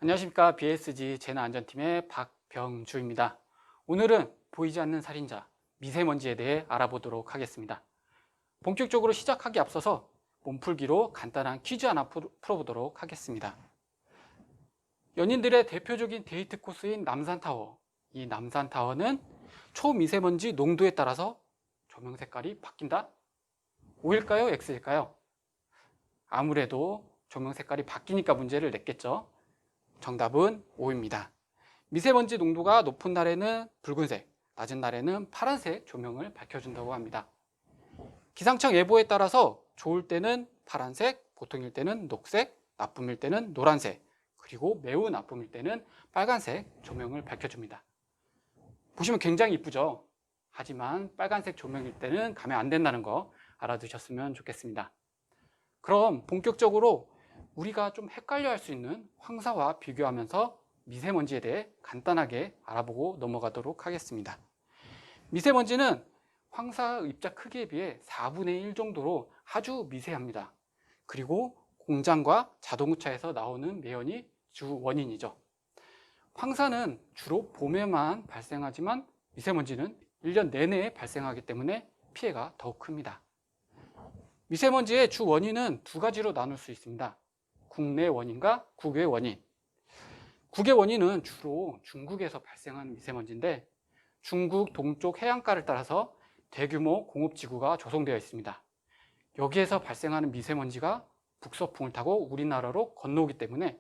안녕하십니까. BSG 재난안전팀의 박병주입니다. 오늘은 보이지 않는 살인자, 미세먼지에 대해 알아보도록 하겠습니다. 본격적으로 시작하기 앞서서 몸풀기로 간단한 퀴즈 하나 풀어보도록 하겠습니다. 연인들의 대표적인 데이트 코스인 남산타워. 이 남산타워는 초미세먼지 농도에 따라서 조명 색깔이 바뀐다? O일까요? X일까요? 아무래도 조명 색깔이 바뀌니까 문제를 냈겠죠. 정답은 O입니다. 미세먼지 농도가 높은 날에는 붉은색, 낮은 날에는 파란색 조명을 밝혀준다고 합니다. 기상청 예보에 따라서 좋을 때는 파란색, 보통일 때는 녹색, 나쁨일 때는 노란색, 그리고 매우 나쁨일 때는 빨간색 조명을 밝혀줍니다. 보시면 굉장히 이쁘죠? 하지만 빨간색 조명일 때는 가면 안 된다는 거 알아두셨으면 좋겠습니다. 그럼 본격적으로 우리가 좀 헷갈려 할 수 있는 황사와 비교하면서 미세먼지에 대해 간단하게 알아보고 넘어가도록 하겠습니다. 미세먼지는 황사 입자 크기에 비해 4분의 1 정도로 아주 미세합니다. 그리고 공장과 자동차에서 나오는 매연이 주 원인이죠. 황사는 주로 봄에만 발생하지만 미세먼지는 1년 내내 발생하기 때문에 피해가 더욱 큽니다. 미세먼지의 주 원인은 두 가지로 나눌 수 있습니다. 국내 원인과 국외 원인. 국외 원인은 주로 중국에서 발생한 미세먼지인데 중국 동쪽 해안가를 따라서 대규모 공업지구가 조성되어 있습니다. 여기에서 발생하는 미세먼지가 북서풍을 타고 우리나라로 건너오기 때문에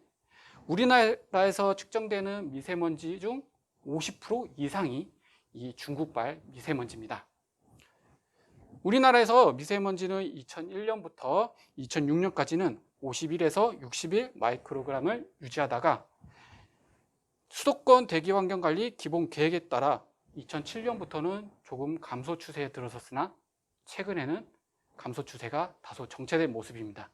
우리나라에서 측정되는 미세먼지 중 50% 이상이 이 중국발 미세먼지입니다. 우리나라에서 미세먼지는 2001년부터 2006년까지는 51에서 61 마이크로그램을 유지하다가 수도권 대기환경관리 기본계획에 따라 2007년부터는 조금 감소 추세에 들어섰으나 최근에는 감소 추세가 다소 정체된 모습입니다.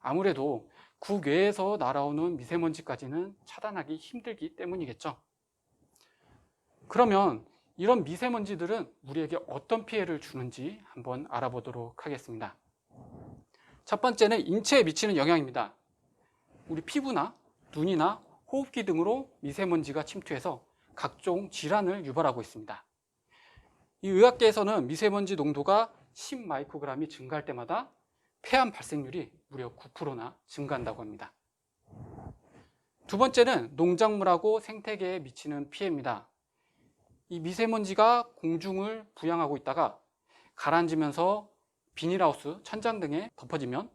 아무래도 국외에서 날아오는 미세먼지까지는 차단하기 힘들기 때문이겠죠. 그러면 이런 미세먼지들은 우리에게 어떤 피해를 주는지 한번 알아보도록 하겠습니다. 첫 번째는 인체에 미치는 영향입니다. 우리 피부나 눈이나 호흡기 등으로 미세먼지가 침투해서 각종 질환을 유발하고 있습니다. 이 의학계에서는 미세먼지 농도가 10 마이크로그램이 증가할 때마다 폐암 발생률이 무려 9%나 증가한다고 합니다. 두 번째는 농작물하고 생태계에 미치는 피해입니다. 이 미세먼지가 공중을 부양하고 있다가 가라앉으면서 비닐하우스, 천장 등에 덮어지면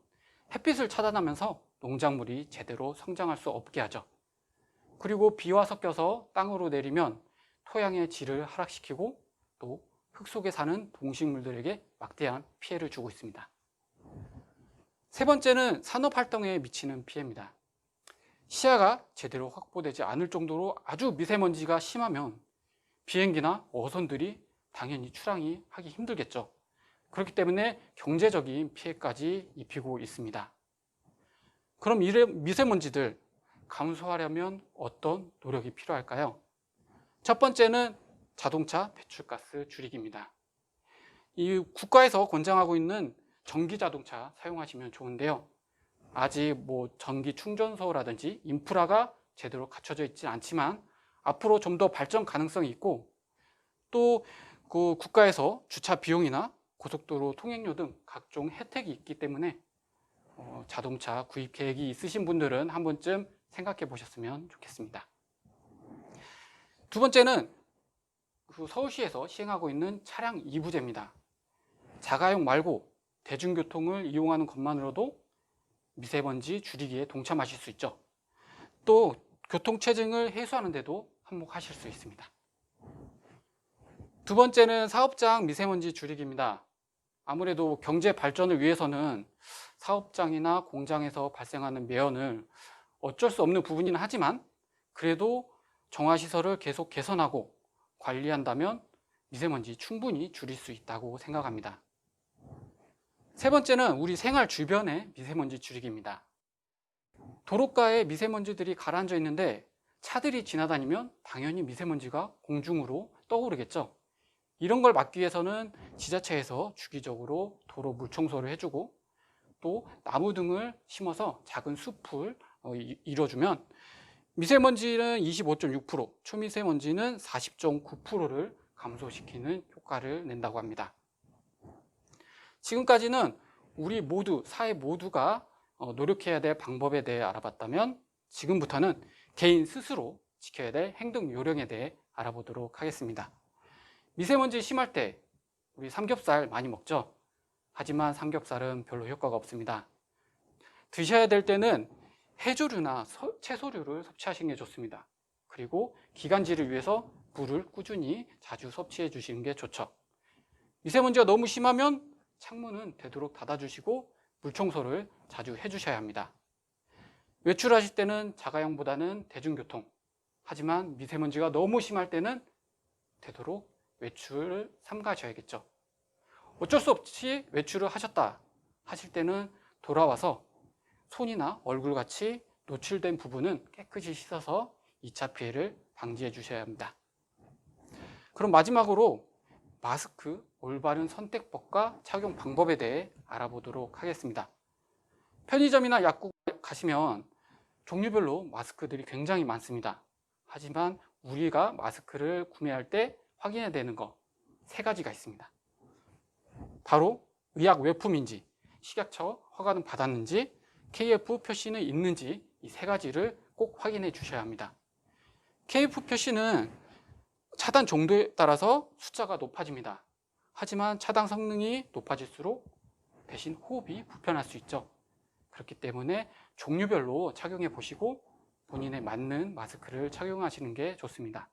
햇빛을 차단하면서 농작물이 제대로 성장할 수 없게 하죠. 그리고 비와 섞여서 땅으로 내리면 토양의 질을 하락시키고 또 흙 속에 사는 동식물들에게 막대한 피해를 주고 있습니다. 세 번째는 산업활동에 미치는 피해입니다. 시야가 제대로 확보되지 않을 정도로 아주 미세먼지가 심하면 비행기나 어선들이 당연히 출항이 하기 힘들겠죠. 그렇기 때문에 경제적인 피해까지 입히고 있습니다. 그럼 이 미세먼지들 감소하려면 어떤 노력이 필요할까요? 첫 번째는 자동차 배출가스 줄이기입니다. 이 국가에서 권장하고 있는 전기 자동차 사용하시면 좋은데요. 아직 전기 충전소라든지 인프라가 제대로 갖춰져 있지 않지만 앞으로 좀 더 발전 가능성이 있고 또 그 국가에서 주차 비용이나 고속도로 통행료 등 각종 혜택이 있기 때문에 자동차 구입 계획이 있으신 분들은 한 번쯤 생각해 보셨으면 좋겠습니다. 두 번째는 서울시에서 시행하고 있는 차량 이부제입니다. 자가용 말고 대중교통을 이용하는 것만으로도 미세먼지 줄이기에 동참하실 수 있죠. 또 교통체증을 해소하는 데도 한몫하실 수 있습니다. 두 번째는 사업장 미세먼지 줄이기입니다. 아무래도 경제 발전을 위해서는 사업장이나 공장에서 발생하는 매연을 어쩔 수 없는 부분이긴 하지만 그래도 정화시설을 계속 개선하고 관리한다면 미세먼지 충분히 줄일 수 있다고 생각합니다. 세 번째는 우리 생활 주변의 미세먼지 줄이기입니다. 도로가에 미세먼지들이 가라앉아 있는데 차들이 지나다니면 당연히 미세먼지가 공중으로 떠오르겠죠. 이런 걸 막기 위해서는 지자체에서 주기적으로 도로 물청소를 해주고 또 나무 등을 심어서 작은 숲을 이뤄주면 미세먼지는 25.6%, 초미세먼지는 40.9%를 감소시키는 효과를 낸다고 합니다. 지금까지는 우리 모두, 사회 모두가 노력해야 될 방법에 대해 알아봤다면 지금부터는 개인 스스로 지켜야 될 행동 요령에 대해 알아보도록 하겠습니다. 미세먼지 심할 때 우리 삼겹살 많이 먹죠? 하지만 삼겹살은 별로 효과가 없습니다. 드셔야 될 때는 해조류나 채소류를 섭취하시는 게 좋습니다. 그리고 기관지를 위해서 물을 꾸준히 자주 섭취해 주시는 게 좋죠. 미세먼지가 너무 심하면 창문은 되도록 닫아주시고 물청소를 자주 해주셔야 합니다. 외출하실 때는 자가용보다는 대중교통, 하지만 미세먼지가 너무 심할 때는 되도록 외출을 삼가셔야겠죠. 어쩔 수 없이 외출을 하셨다 하실 때는 돌아와서 손이나 얼굴같이 노출된 부분은 깨끗이 씻어서 2차 피해를 방지해 주셔야 합니다. 그럼 마지막으로 마스크 올바른 선택법과 착용 방법에 대해 알아보도록 하겠습니다. 편의점이나 약국 가시면 종류별로 마스크들이 굉장히 많습니다. 하지만 우리가 마스크를 구매할 때 확인해야 되는 거 3가지가 있습니다. 바로 의약 외품인지, 식약처 허가는 받았는지, KF 표시는 있는지 이 3가지를 꼭 확인해 주셔야 합니다. KF 표시는 차단 정도에 따라서 숫자가 높아집니다. 하지만 차단 성능이 높아질수록 대신 호흡이 불편할 수 있죠. 그렇기 때문에 종류별로 착용해 보시고 본인에 맞는 마스크를 착용하시는 게 좋습니다.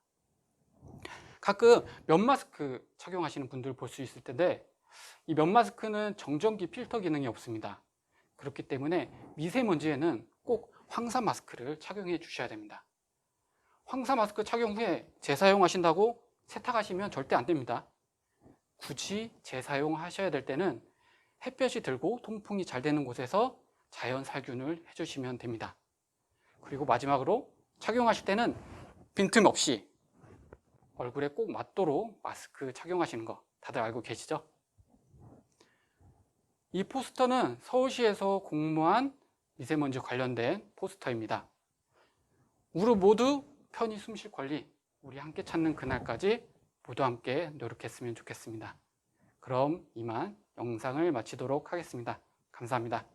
가끔 면 마스크 착용하시는 분들 볼 수 있을 텐데 이 면 마스크는 정전기 필터 기능이 없습니다. 그렇기 때문에 미세먼지에는 꼭 황사 마스크를 착용해 주셔야 됩니다. 황사 마스크 착용 후에 재사용하신다고 세탁하시면 절대 안 됩니다. 굳이 재사용하셔야 될 때는 햇볕이 들고 통풍이 잘 되는 곳에서 자연 살균을 해주시면 됩니다. 그리고 마지막으로 착용하실 때는 빈틈 없이 얼굴에 꼭 맞도록 마스크 착용하시는 거 다들 알고 계시죠? 이 포스터는 서울시에서 공모한 미세먼지 관련된 포스터입니다. 우리 모두 편히 숨 쉴 권리, 우리 함께 찾는 그날까지 모두 함께 노력했으면 좋겠습니다. 그럼 이만 영상을 마치도록 하겠습니다. 감사합니다.